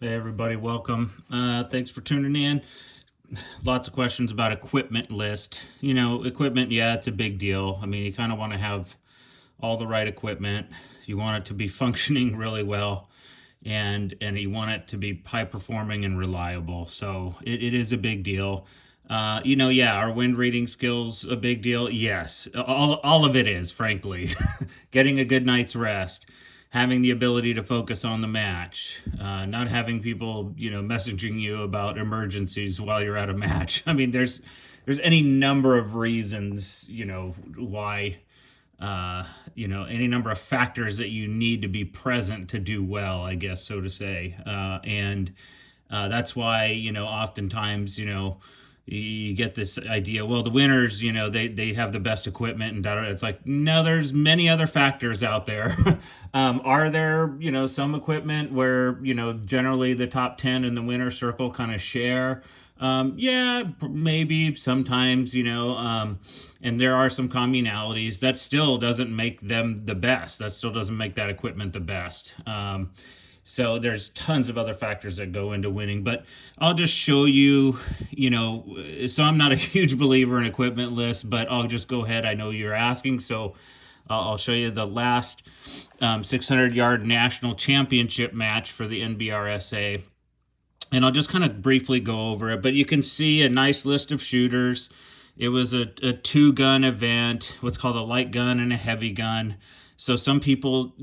Hey everybody, welcome. Thanks for tuning in. Lots of questions about equipment list. Equipment, yeah, it's a big deal. I mean, you kind of want to have all the right equipment. You want it to be functioning really well, and you want it to be high performing and reliable. So it is a big deal. Yeah, our wind reading skills a big deal. Yes, all of it is, frankly. Getting a good night's rest, having the ability to focus on the match, not having people, messaging you about emergencies while you're at a match. I mean, there's any number of reasons, why, any number of factors that you need to be present to do well, I guess, so to say. And That's why, oftentimes, you get this idea, well, the winners, they have the best equipment and da, da, da. It's like, no, there's many other factors out there. Are there, some equipment where, generally the top 10 in the winner circle kind of share? Yeah, maybe sometimes, and there are some communalities. That still doesn't make them the best. That still doesn't make that equipment the best. So there's tons of other factors that go into winning, but I'll just show you, so I'm not a huge believer in equipment lists, but I'll just go ahead. I know you're asking, so I'll show you the last 600-yard national championship match for the NBRSA. And I'll just kind of briefly go over it, but you can see a nice list of shooters. It was a two-gun event, what's called a light gun and a heavy gun. So some people,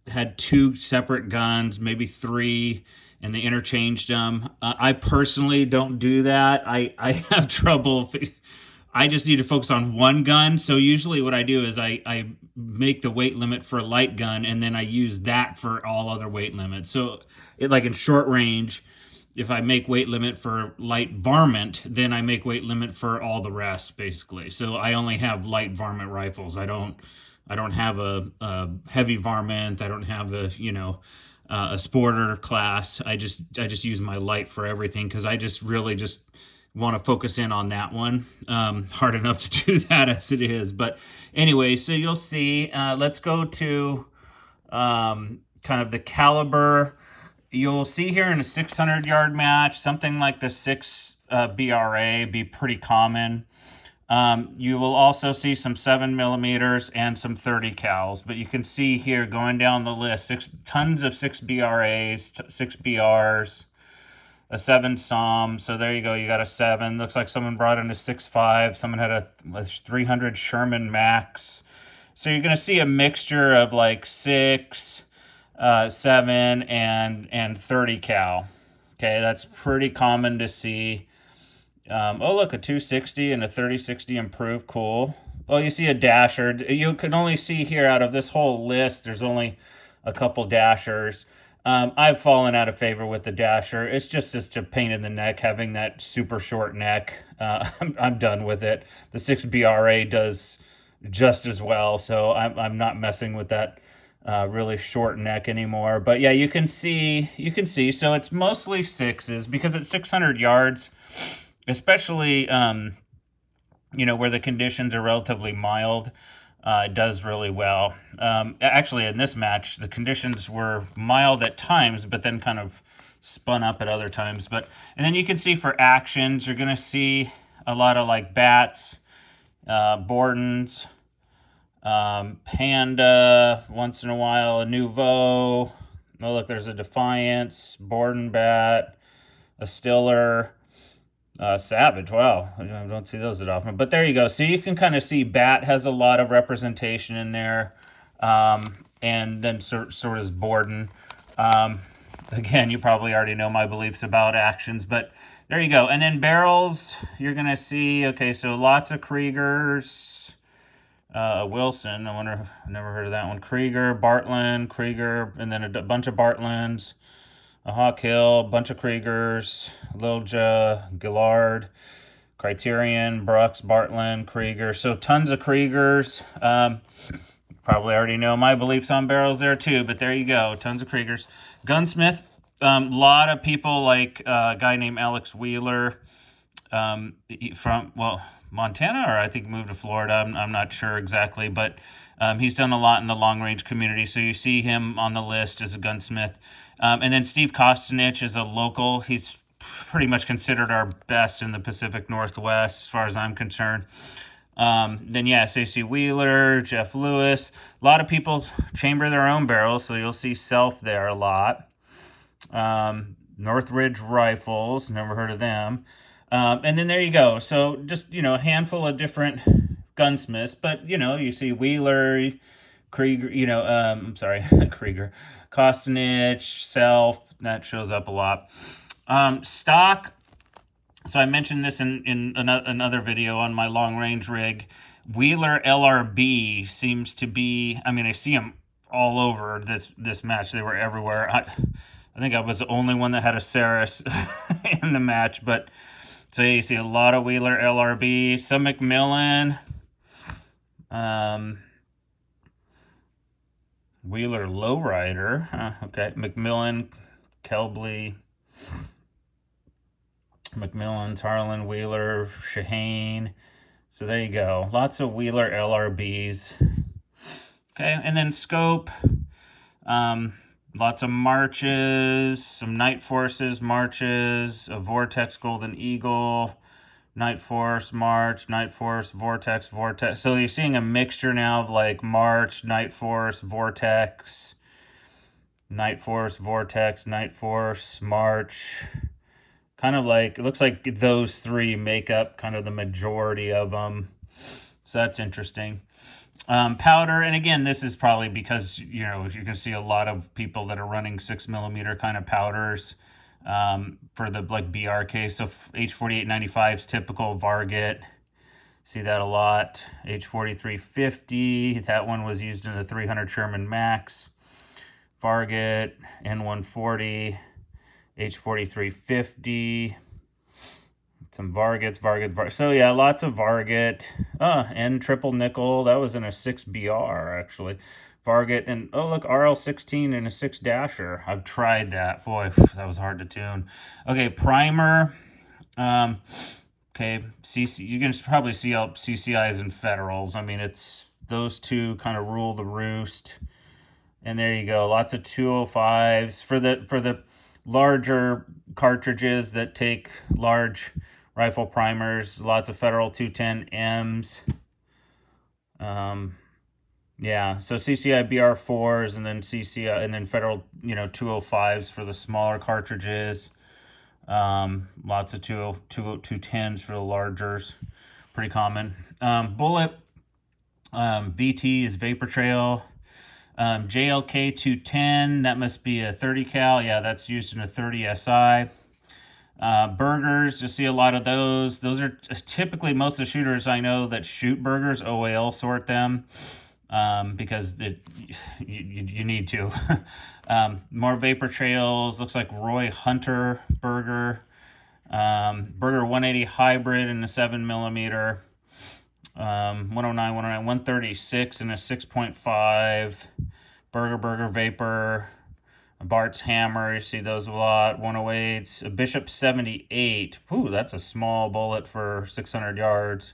had two separate guns, maybe three, and they interchanged them. I personally don't do that. I have trouble. I just need to focus on one gun. So usually what I do is I make the weight limit for a light gun, and then I use that for all other weight limits. So like in short range, if I make weight limit for light varmint, then I make weight limit for all the rest, basically. So I only have light varmint rifles. I don't have a heavy varmint. I don't have a sporter class. I just use my light for everything because I just really just want to focus in on that one. Hard enough to do that as it is. But anyway, so you'll see. Let's go to kind of the caliber. You'll see here in a 600-yard match, something like the 6 BRA be pretty common. You will also see some 7 millimeters and some 30 cals, but you can see here going down the list, tons of 6 BRAs, 6 BRs, a 7 SOM. So there you go. You got a 7. Looks like someone brought in a 6.5. Someone had a 300 Sherman Max. So you're going to see a mixture of like 6, 7, and 30 cal. Okay, that's pretty common to see. Look, a 260 and a 3060 improved. Cool. Oh, you see a dasher. You can only see here out of this whole list, there's only a couple dashers. I've fallen out of favor with the dasher. It's just a pain in the neck having that super short neck. I'm done with it. The 6BRA does just as well, so I'm not messing with that really short neck anymore. But yeah, you can see. So it's mostly 6s because at 600 yards, especially where the conditions are relatively mild, it does really well. Actually, in this match, the conditions were mild at times, but then kind of spun up at other times. And then you can see for actions, you're going to see a lot of like bats, Bordens, Panda, once in a while, a Nouveau. Oh, look, there's a Defiance, Borden bat, a Stiller, Savage. Wow, I don't see those that often. But there you go. So you can kind of see bat has a lot of representation in there, and then sort is Borden. Again, you probably already know my beliefs about actions, but there you go. And then barrels, you're going to see, okay, so lots of Kriegers. Wilson, I wonder, I've never heard of that one. Krieger, Bartland, Krieger, and then a bunch of Bartlands, a Hawk Hill, a bunch of Kriegers, Lilja, Gillard, Criterion, Brooks, Bartland, Krieger. So tons of Kriegers. Probably already know my beliefs on barrels there too, but there you go. Tons of Kriegers. Gunsmith, a lot of people like a guy named Alex Wheeler from Montana, or I think moved to Florida. I'm not sure exactly, but He's done a lot in the long-range community, so you see him on the list as a gunsmith. And then Steve Kostanich is a local. He's pretty much considered our best in the Pacific Northwest, as far as I'm concerned. Then, yeah, Stacey Wheeler, Jeff Lewis. A lot of people chamber their own barrels, so you'll see Self there a lot. Northridge Rifles, never heard of them. And then there you go. So just, a handful of different gunsmiths, but, you see Wheeler, Krieger, I'm sorry, Krieger, Kostanich, Self, that shows up a lot. Stock, so I mentioned this in another video on my long-range rig. Wheeler LRB seems to be, I see them all over this match. They were everywhere. I think I was the only one that had a Saris in the match, but so you see a lot of Wheeler LRB, some McMillan, Wheeler Lowrider, okay, McMillan, Kelbley, McMillan, Tarlin, Wheeler, Shahane. So there you go. Lots of Wheeler LRBs. Okay, and then scope. Lots of marches, some Night Forces marches, a Vortex Golden Eagle, Night Force March, Night Force Vortex, Vortex. So you're seeing a mixture now of like March, Night Force, Vortex, Night Force, Vortex, Night Force, March. Kind of like, it looks like those three make up kind of the majority of them. So that's interesting. Powder, and again, this is probably because, you're going to see a lot of people that are running 6mm kind of powders for the like BRK. So H4895 is typical. Varget, see that a lot. H4350, that one was used in the 300 Sherman Max. Varget, N140, H4350. Some Varget. So yeah, lots of Varget. And triple nickel. That was in a 6BR actually. Varget and look, RL16 in a 6-dasher. I've tried that. Boy, that was hard to tune. Okay, primer. Okay, CC. You can probably see out CCIs and Federals. It's those two kind of rule the roost. And there you go. Lots of 205s for the larger cartridges that take large rifle primers, lots of Federal 210Ms. Yeah, so CCI BR4s and then CCI and then Federal, 205s for the smaller cartridges. Lots of 210s for the largers. Pretty common. Bullet, VT is Vapor Trail. JLK 210, that must be a 30 cal. Yeah, that's used in a 30 SI. Burgers, you see a lot of those. Those are typically most of the shooters I know that shoot burgers, OAL sort them because you need to. More Vapor Trails, looks like Roy Hunter burger. Burger 180 hybrid in a 7mm. 109, 136 in a 6.5. Burger Vapor. Bart's Hammer, you see those a lot. 108s. A Bishop 78. Ooh, that's a small bullet for 600 yards.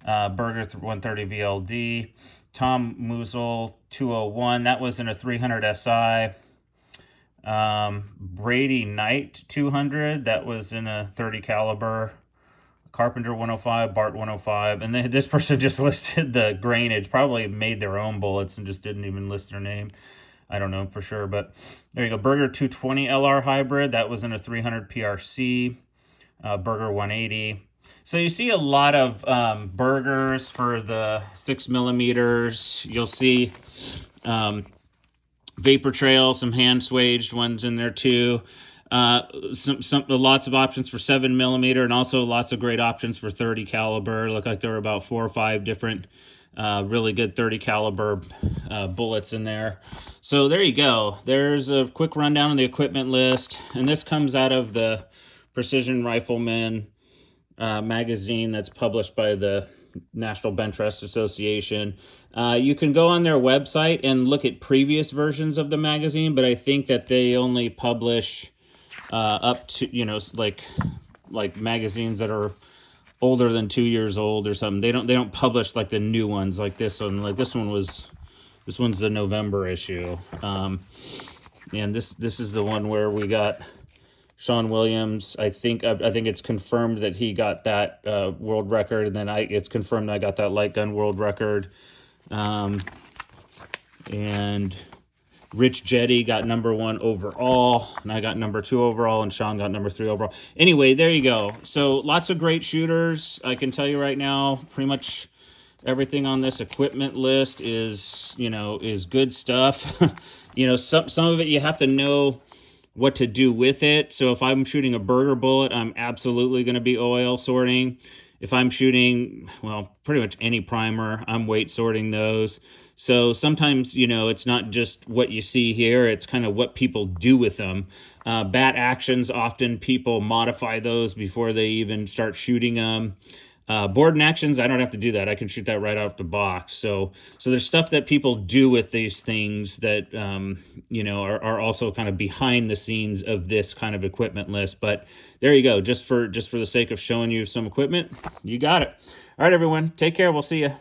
Burger 130 VLD. Tom Musil 201. That was in a 300 SI. Brady Knight 200. That was in a 30 caliber. Carpenter 105, Bart 105, and this person just listed the grainage. Probably made their own bullets and just didn't even list their name. I don't know for sure, but there you go. Burger 220 LR hybrid, that was in a 300 PRC. Burger 180. So you see a lot of burgers for the 6mm. You'll see Vapor Trail, some hand swaged ones in there too. Lots of options for 7mm and also lots of great options for 30 caliber. Look like there were about 4 or 5 different really good 30 caliber bullets in there. So there you go. There's a quick rundown on the equipment list, and this comes out of the Precision Rifleman magazine that's published by the National Bench Rest Association. You can go on their website and look at previous versions of the magazine, but I think that they only publish up to, like magazines that are older than 2 years old or something. They don't publish like the new ones like this one. Like this one's the November issue. And this is the one where we got Sean Williams. I think it's confirmed that he got that world record, and then it's confirmed I got that light gun world record. And Rich Jetty got #1 overall, and I got #2 overall, and Sean got #3 overall. Anyway, there you go. So lots of great shooters. I can tell you right now, pretty much everything on this equipment list is good stuff. Some of it you have to know what to do with it. So if I'm shooting a burger bullet, I'm absolutely going to be OL sorting. If I'm shooting, well, pretty much any primer, I'm weight sorting those. So sometimes, it's not just what you see here, it's kind of what people do with them. Bat actions, often people modify those before they even start shooting them. Board and actions, I don't have to do that. I can shoot that right out the box. So there's stuff that people do with these things that, are also kind of behind the scenes of this kind of equipment list. But there you go. Just for the sake of showing you some equipment, you got it. All right, everyone. Take care. We'll see you.